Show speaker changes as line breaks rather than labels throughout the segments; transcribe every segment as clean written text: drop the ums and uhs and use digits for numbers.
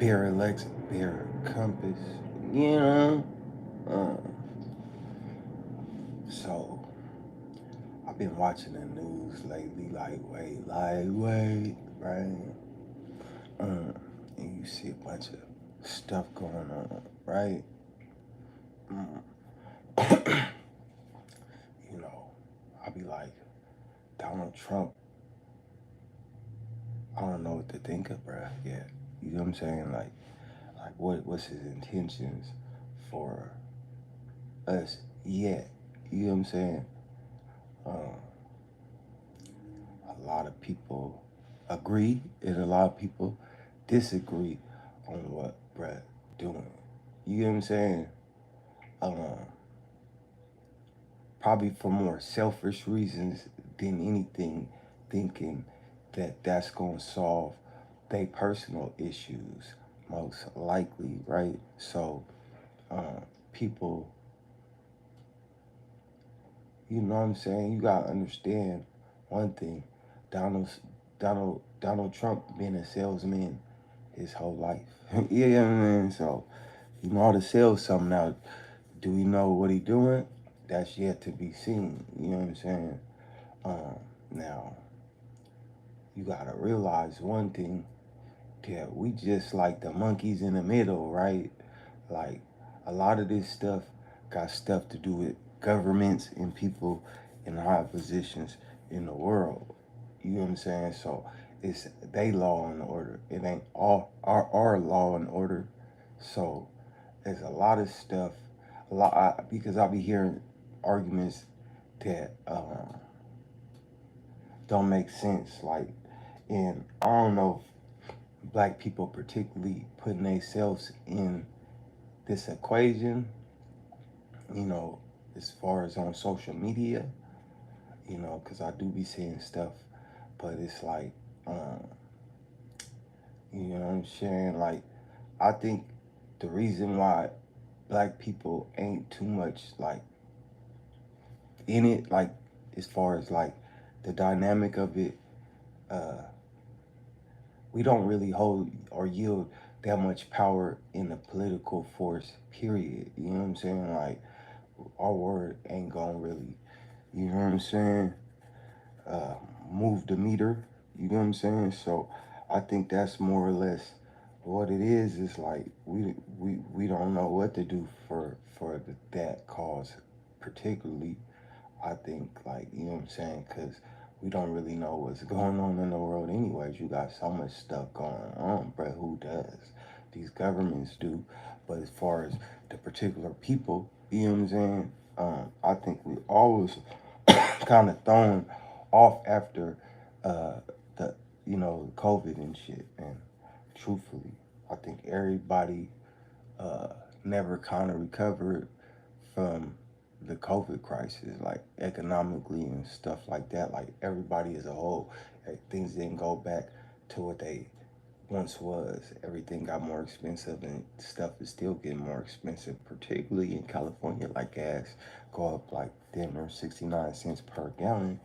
BayAreaCompass, you know. Uh, so I've been watching the news lately, lightweight, right? Uh, and you see a bunch of stuff going on, right? Mm. You know, I'll be like, Donald Trump, I don't know what to think of, bruh. Yeah, you know what I'm saying? Like what's his intentions for us yet? You know what I'm saying? Um, a lot of people agree, and a lot of people disagree on what bruh doing. You know what I'm saying? Um, Probably for more selfish reasons than anything, thinking that that's going to solve their personal issues, most likely, right? So, people, you know what I'm saying? You got to understand one thing. Donald, Donald Trump been a salesman his whole life. Yeah, you know what I mean? So, you know how to sell something now. Do we know what he doing? That's yet to be seen. You know what I'm saying? Now, you gotta realize one thing, that we just like the monkeys in the middle, right? Like, a lot of this stuff got stuff to do with governments and people in high positions in the world. You know what I'm saying? So it's they law and order. It ain't all our law and order. So there's a lot of stuff, because I be hearing arguments that don't make sense. Like, and I don't know if black people particularly putting themselves in this equation, you know, as far as on social media, you know, because I do be seeing stuff, but it's like, um, you know what I'm saying? Like, I think the reason why black people ain't too much like in it, like as far as like the dynamic of it, uh, we don't really hold or yield that much power in the political force, period. You know what I'm saying? Like, our word ain't gonna really, you know what I'm saying, uh, move the meter. You know what I'm saying? So I think that's more or less what it is like we don't know what to do for that cause particularly. I think, like, you know what I'm saying, because we don't really know what's going on in the world anyways. You got so much stuff going on, bro. Who does? These governments do. But as far as the particular people, you know what I'm saying, I think we always kind of thrown off after the, you know, COVID and shit. And truthfully, I think everybody uh, never kind of recovered from the COVID crisis, like economically and stuff like that. Like, everybody as a whole, things didn't go back to what they once was. Everything got more expensive, and stuff is still getting more expensive, particularly in California. Like, gas go up like damn near 69 cents per gallon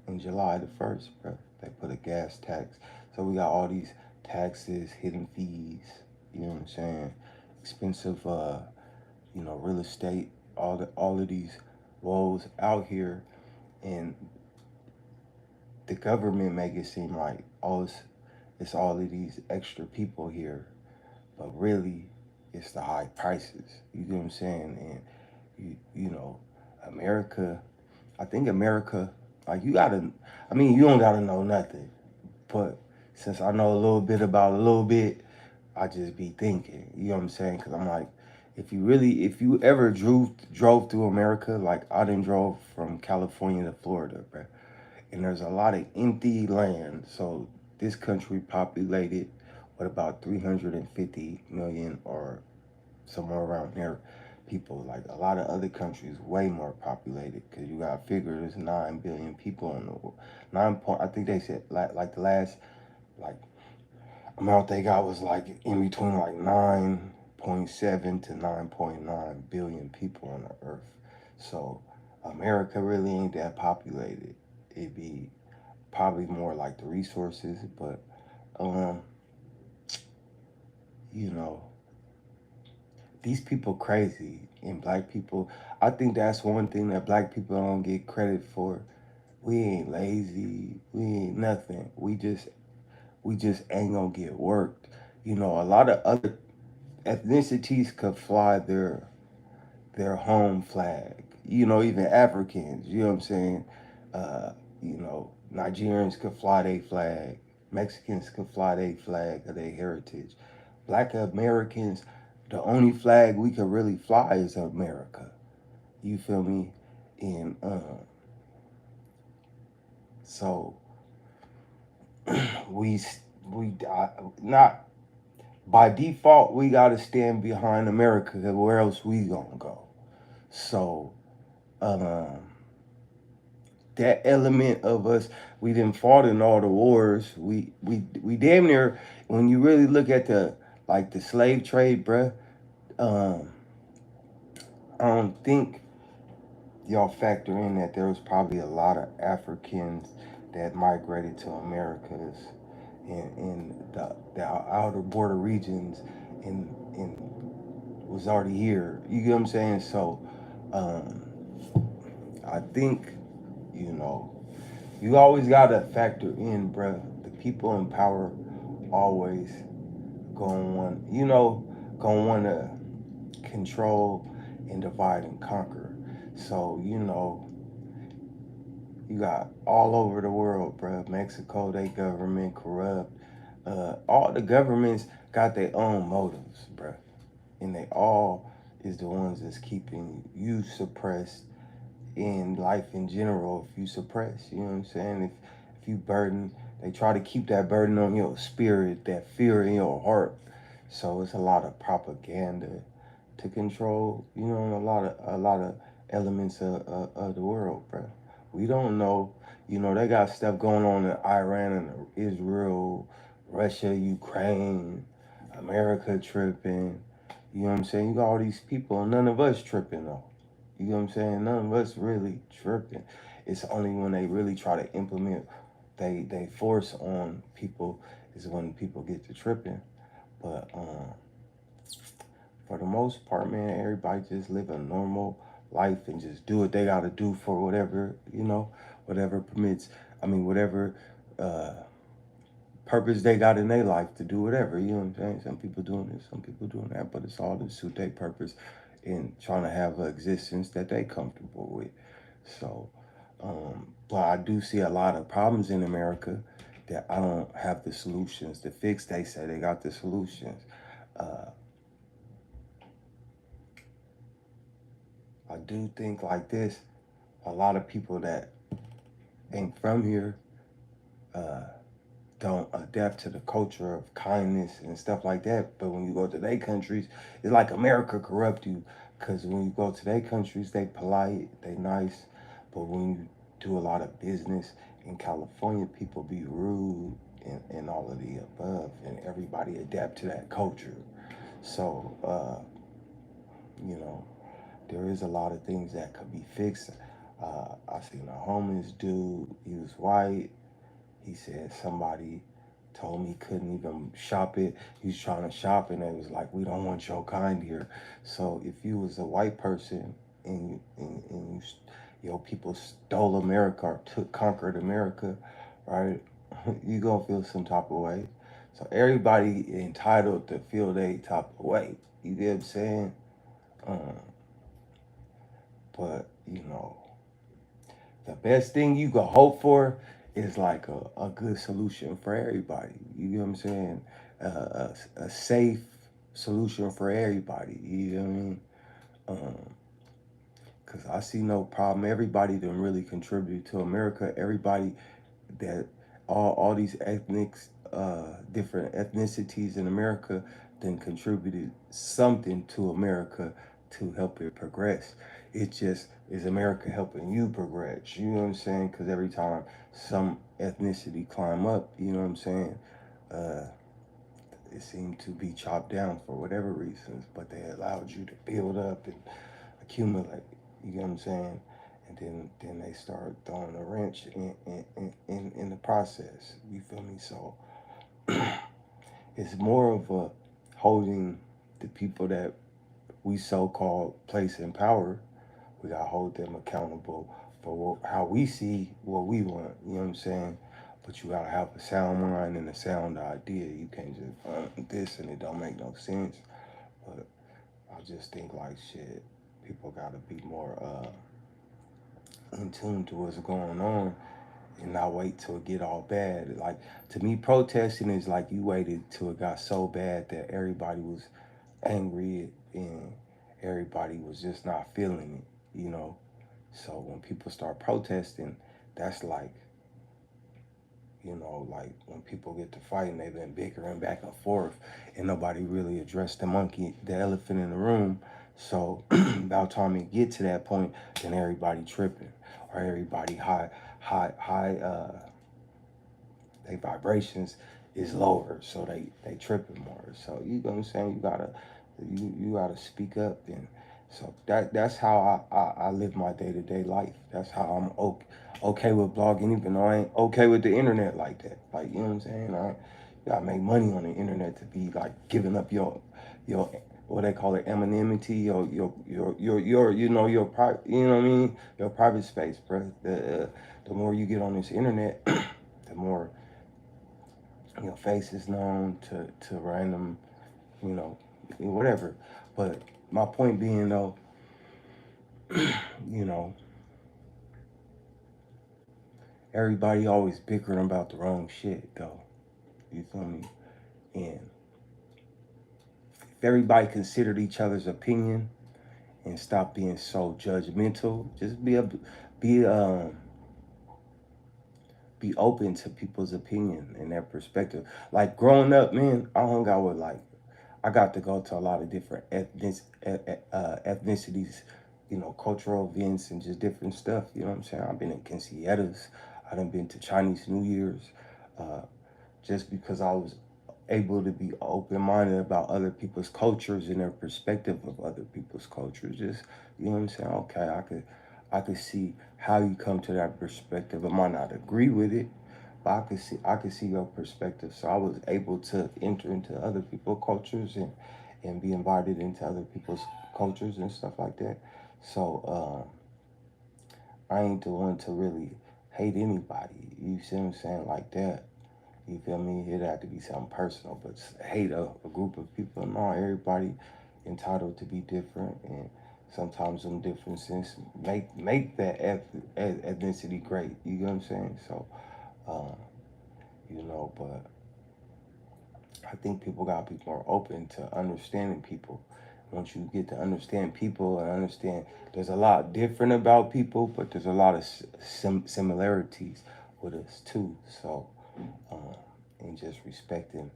in July the 1st, bro. They put a gas tax. So we got all these taxes, hidden fees, you know what I'm saying? Expensive, you know, real estate, all of these woes out here, and the government make it seem like it's all of these extra people here, but really it's the high prices. You get what I'm saying? And you know, America, I think America, like, you gotta, I mean, you don't gotta know nothing, but since I know a little bit about a little bit, I just be thinking, you know what I'm saying? Because I'm like, if you ever drove through America, like I done drove from California to Florida, bro, and there's a lot of empty land. So this country populated with about 350 million or somewhere around there people. Like, a lot of other countries way more populated, because you got to figure there's 9 billion people in the world. I think they said like the last like amount they got was like in between like 9.7 to 9.9 billion people on the earth. So America really ain't that populated. It'd be probably more like the resources, but um you know, these people crazy. And black people, I think that's one thing that black people don't get credit for. We ain't lazy. We ain't nothing. We just ain't gonna get worked. A lot of other ethnicities could fly their home flag. Even Africans. You know what I'm saying? Uh, Nigerians could fly their flag. Mexicans could fly their flag of their heritage. Black Americans, the only flag we could really fly is America. You feel me? And so we we not by default we gotta stand behind America. 'Cause where else we gonna go? So um, that element of us, we didn't fought in all the wars. We damn near, when you really look at the slave trade, bruh. Um, I don't think y'all factor in that there was probably a lot of Africans that migrated to Americas in the outer border regions and was already here. You get what I'm saying? So um, I think, you know, you always gotta factor in, bruh. The people in power always gonna gonna want to control and divide and conquer. So you got all over the world, bruh. Mexico, they government corrupt. All the governments got their own motives, bruh, and they all is the ones that's keeping you suppressed in life in general. If you suppress, you know what I'm saying? If you burden, they try to keep that burden on your spirit, that fear in your heart. So it's a lot of propaganda to control, a lot of elements of the world, bro. We don't know. They got stuff going on in Iran and Israel, Russia, Ukraine, America tripping. You know what I'm saying? You got all these people, and none of us tripping though. You know what I'm saying? None of us really tripping. It's only when they really try to implement, they force on people, is when people get to tripping. But for the most part, man, everybody just live a normal life and just do what they got to do for whatever permits. I mean, whatever uh, purpose they got in their life to do whatever. You know what I'm saying? Some people doing this, some people doing that, but it's all to suit their purpose and trying to have an existence that they comfortable with. So, but I do see a lot of problems in America that I don't have the solutions to fix. They say they got the solutions. Uh, I do think like this. A lot of people that ain't from here uh, don't adapt to the culture of kindness and stuff like that. But when you go to their countries, it's like America corrupt you. Because when you go to their countries, they polite, they nice. But when you do a lot of business in California, people be rude and all of the above. And everybody adapt to that culture. So, you know, there is a lot of things that could be fixed. I seen a homeless dude. He was white. He said somebody told me he couldn't even shop it. He was trying to shop, and they was like, "We don't want your kind here." So if you was a white person and your people stole America or conquered America, right? You gonna feel some type of way. So everybody entitled to feel they type of way. You get what I'm saying? Um, but the best thing you could hope for is like a good solution for everybody. You know what I'm saying? A safe solution for everybody. You know what I mean? Because I see no problem. Everybody didn't really contribute to America. Everybody that all these different ethnicities in America then contributed something to America to help it progress. It just is America helping you progress. You know what I'm saying? Because every time some ethnicity climb up, you know what I'm saying? Uh, it seemed to be chopped down for whatever reasons, but they allowed you to build up and accumulate. You get what I'm saying? And then they start throwing a wrench in the process. You feel me? So it's more of a holding the people that we so-called place in power, we gotta hold them accountable for how we see what we want. You know what I'm saying? But you gotta have a sound mind and a sound idea. You can't just this and it don't make no sense. But I just think like shit. People gotta be more in tune to what's going on and not wait till it get all bad. Like to me, protesting is like you waited till it got so bad that everybody was angry and everybody was just not feeling it, you know. So when people start protesting, that's like, you know, like when people get to fighting, they've been bickering back and forth, and nobody really addressed the monkey, the elephant in the room. So about time it get to that point, then everybody tripping or everybody high their vibrations is lower, so they tripping more. So you know what I'm saying? You gotta speak up. And so that's how I live my day-to-day life. That's how I'm okay with blogging, even though I ain't okay with the internet like that. Like, you know what I'm saying? You gotta make money on the internet to be like giving up your what they call it, anonymity, your you know, your private, you know what I mean, your private space, bro. The more you get on this internet, the more your face is known to random, you know, whatever. But my point being though, you know, everybody always bickering about the wrong shit though. You feel me? And if everybody considered each other's opinion and stop being so judgmental, just be be open to people's opinion and their perspective. Like growing up, man, I hung out with like I got to go to a lot of different ethnicities, you know, cultural events and just different stuff. You know what I'm saying? I've been in quinceañeras. I done been to Chinese New Year's, uh, just because I was able to be open-minded about other people's cultures and their perspective of other people's cultures. Just, you know what I'm saying? Okay, I could see how you come to that perspective. I might not agree with it, but I could see your perspective. So I was able to enter into other people's cultures and be invited into other people's cultures and stuff like that. So I ain't the one to really hate anybody. You see what I'm saying? Like that. You feel me? It'd have to be something personal, but hate a group of people. No, everybody entitled to be different, and sometimes some differences make that ethnicity great. You know what I'm saying? So, uh, you know, but I think people gotta be more open to understanding people. Once you get to understand people and understand, there's a lot different about people, but there's a lot of similarities with us too. So, um, and just respecting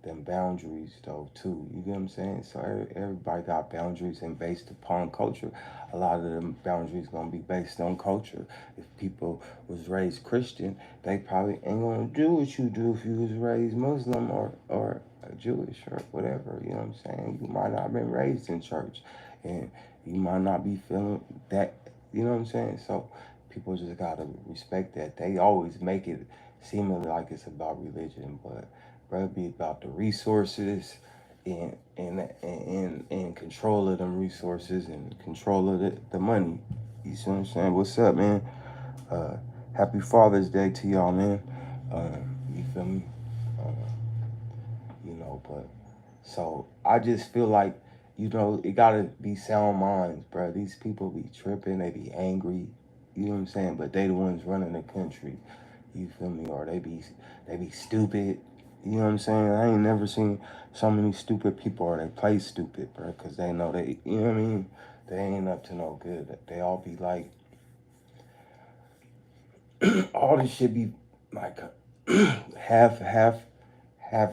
them boundaries though too. You get what I'm saying? So everybody got boundaries and based upon culture. A lot of them boundaries gonna be based on culture. If people was raised Christian, they probably ain't gonna do what you do if you was raised Muslim or Jewish or whatever. You know what I'm saying? You might not have been raised in church, and you might not be feeling that. You know what I'm saying? So people just gotta respect that. They always make it seeming like it's about religion, but rather be about the resources and control of them resources and control of the money. You see what I'm saying? What's up, man? Uh, Happy Father's Day to y'all, man. You feel me? Uh, you know, but so I just feel like, you know, it gotta be sound minds, bro. These people be tripping, they be angry, you know what I'm saying? But they the ones running the country. You feel me? Or they be stupid. You know what I'm saying? I ain't never seen so many stupid people, or they play stupid, bro, because they know they, you know what I mean? They ain't up to no good. They all be like, all this shit be like half half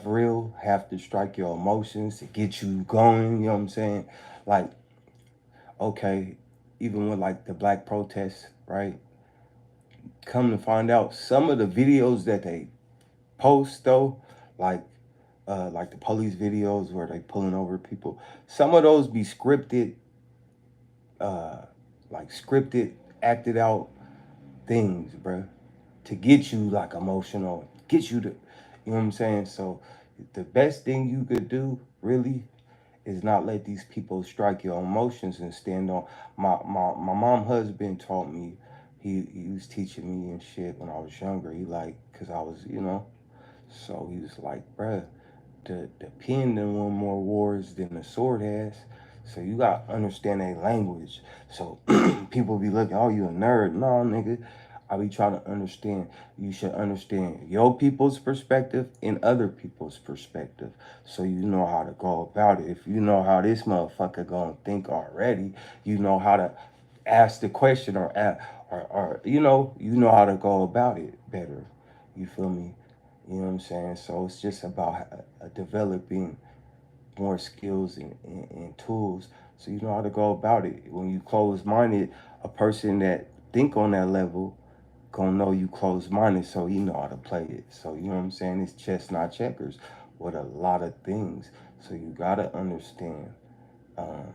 real, half to strike your emotions to get you going. You know what I'm saying? Like, okay, even with like the black protests, right? Come to find out, some of the videos that they post though, like like the police videos where they pulling over people, some of those be scripted, uh, like scripted, acted out things, bruh, to get you like emotional, get you to, you know what I'm saying? So The best thing you could do, really, is not let these people strike your emotions and stand on. My mom husband taught me. He was teaching me and shit when I was younger. He like, cause I was, so he was like, bruh, the pen done won more wars than the sword has. So you got to understand their language. So people be looking, oh, you a nerd. No, nigga. I be trying to understand. You should understand your people's perspective and other people's perspective. So you know how to go about it. If you know how this motherfucker gonna think already, you know how to ask the question or you know how to go about it better. You feel me? You know what I'm saying? So it's just about developing more skills and tools so you know how to go about it. When you close minded, a person that think on that level gonna know you close minded, so you know how to play it. So you know what I'm saying? It's chess, not checkers, with a lot of things. So you gotta understand. Um,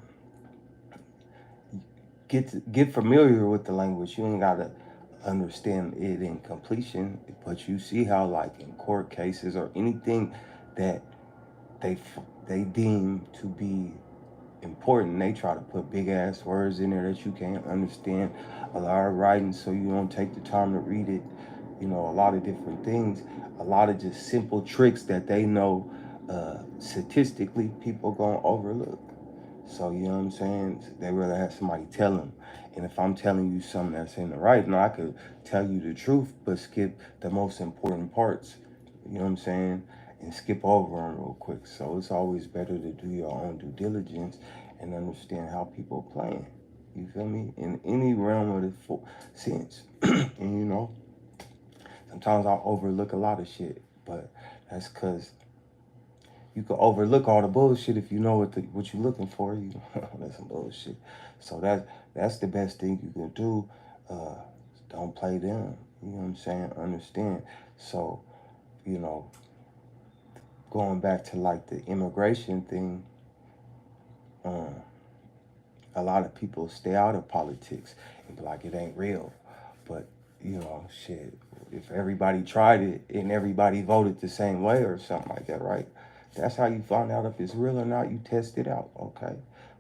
get familiar with the language. You ain't gotta understand it in completion, but you see how, like in court cases or anything that they they deem to be important, they try to put big ass words in there that you can't understand. A lot of writing, so you don't take the time to read it. You know, a lot of different things, a lot of just simple tricks that they know statistically people gonna overlook. So you know what I'm saying? They rather have somebody tell them. And if I'm telling you something that's in the right, now I could tell you the truth, but skip the most important parts. You know what I'm saying? And skip over them real quick. So it's always better to do your own due diligence and understand how people playing. You feel me? In any realm of the sense. And you know, sometimes I overlook a lot of shit, but that's because you can overlook all the bullshit if you know what you're looking for. You that's some bullshit. So that's the best thing you can do. Uh, don't play them. You know what I'm saying? Understand. So you know, going back to like the immigration thing, um, a lot of people stay out of politics and be like, it ain't real. But you know, shit. If everybody tried it and everybody voted the same way or something like that, right? That's how you find out if it's real or not. You test it out, okay?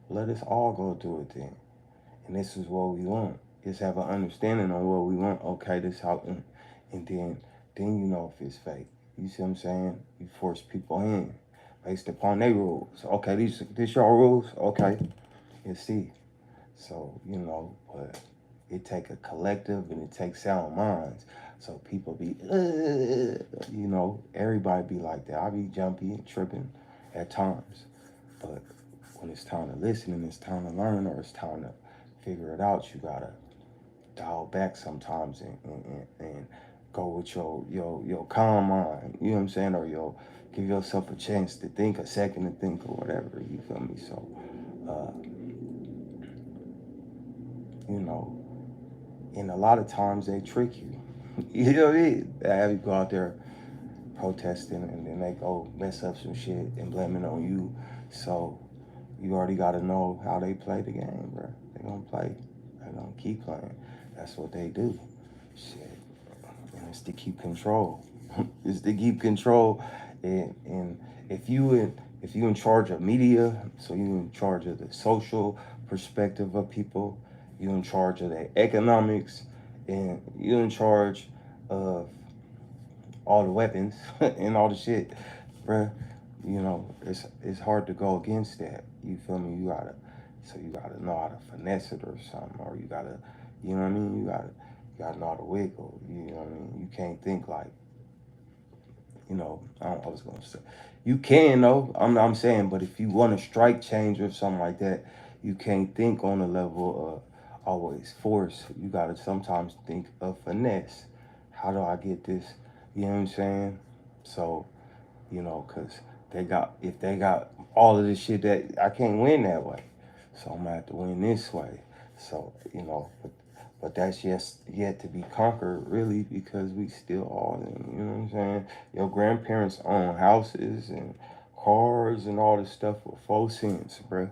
Let us all go do it then. And this is what we want. Just have an understanding on what we want. Okay, this how, and then you know if it's fake. You see what I'm saying? You force people in based upon their rules. Okay, these your rules. Okay, and see. So you know, but it take a collective and it takes sound minds. So people be, you know, everybody be like that. I be jumpy and tripping at times, but when it's time to listen and it's time to learn or it's time to figure it out, you gotta dial back sometimes and go with your calm mind. You know what I'm saying? Or give yourself a chance to think, a second to think, or whatever. You feel me? So, uh, you know, and a lot of times they trick you. You know what I mean? They have you go out there protesting and then they go mess up some shit and blame it on you. So you already got to know how they play the game, bro. They gonna play. They gonna keep playing. That's what they do. Shit, and it's to keep control. It's to keep control, and if you in charge of media, so you in charge of the social perspective of people, you in charge of the economics, and you in charge of all the weapons and all the shit, bruh. You know, it's hard to go against that. You feel me? You gotta know how to finesse it or something, or you gotta, you know what I mean? You gotta know how to wiggle. You know what I mean? You can't think like, I was gonna say, you can though. I'm saying, but if you want to strike change or something like that, you can't think on the level of always force. You gotta sometimes think of finesse. How do I get this? You know what I'm saying? So, because if they got all of this shit that I can't win that way, so I'm gonna have to win this way. So, but that's just yet to be conquered, really, because we still all, you know what I'm saying? Your grandparents own houses and cars and all this stuff with 4 cents, bruh.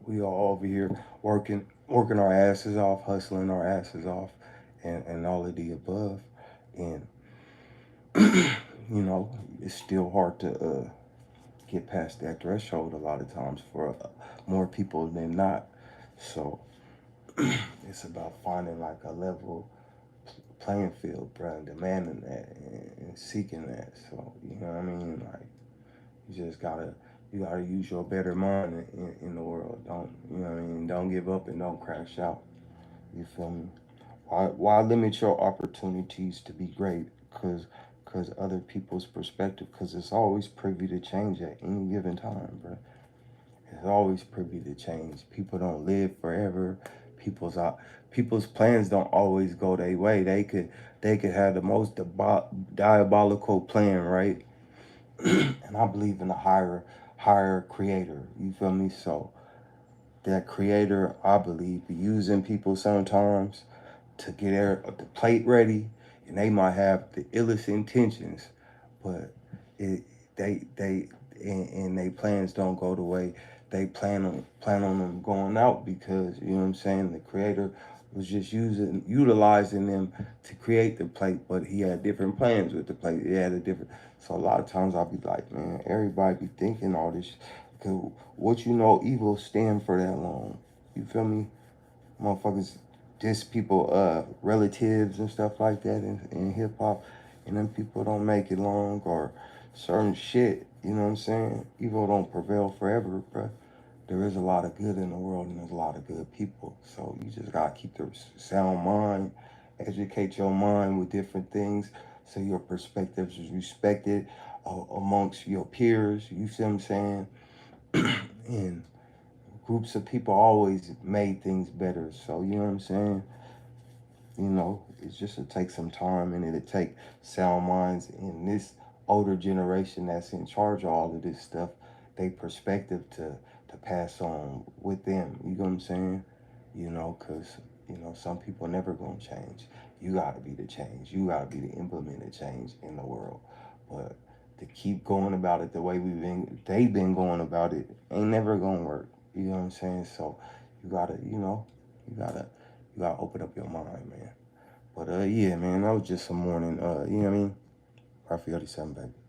We all over here working our asses off, hustling our asses off, and all of the above. And you know, it's still hard to get past that threshold a lot of times for more people than not. So it's about finding like a level playing field, bro, and demanding that and seeking that. So you know what I mean? Like you gotta use your better mind in the world. Don't you know what I mean? Don't give up and don't crash out. You feel me? Why limit your opportunities to be great? Cause other people's perspective. Cause it's always privy to change at any given time, bro. It's always privy to change. People don't live forever. People's uh, people's plans don't always go their way. They could have the most diabolical plan, right? And I believe in a higher creator. You feel me? So that creator, I believe, be using people sometimes to get the plate ready, and they might have the illest intentions, but it they and they plans don't go the way they plan on them going out, because you know what I'm saying, the creator was just utilizing them to create the plate, but he had different plans with the plate. He had a different. So a lot of times I'll be like, man, everybody be thinking all this. Cause what you know, evil stand for that long. You feel me? Motherfuckers diss people, relatives and stuff like that in hip hop, and then people don't make it long, or certain shit. You know what I'm saying? Evil don't prevail forever, bruh. There is a lot of good in the world, and there's a lot of good people. So you just gotta keep the sound mind, educate your mind with different things, so your perspectives is respected amongst your peers. You see what I'm saying? And groups of people always made things better. So you know what I'm saying? You know, it's just to take some time, and it'll take sound minds in this older generation that's in charge of all of this stuff, they perspective to pass on with them. You know what I'm saying? You know, because you know some people never gonna change. You gotta be the change. You gotta be the implemented change in the world. But to keep going about it the way they've been going about it, ain't never gonna work. You know what I'm saying? So you gotta, you gotta you gotta open up your mind, man. But yeah, man, that was just some morning. You know what I mean? Raphael 87, baby.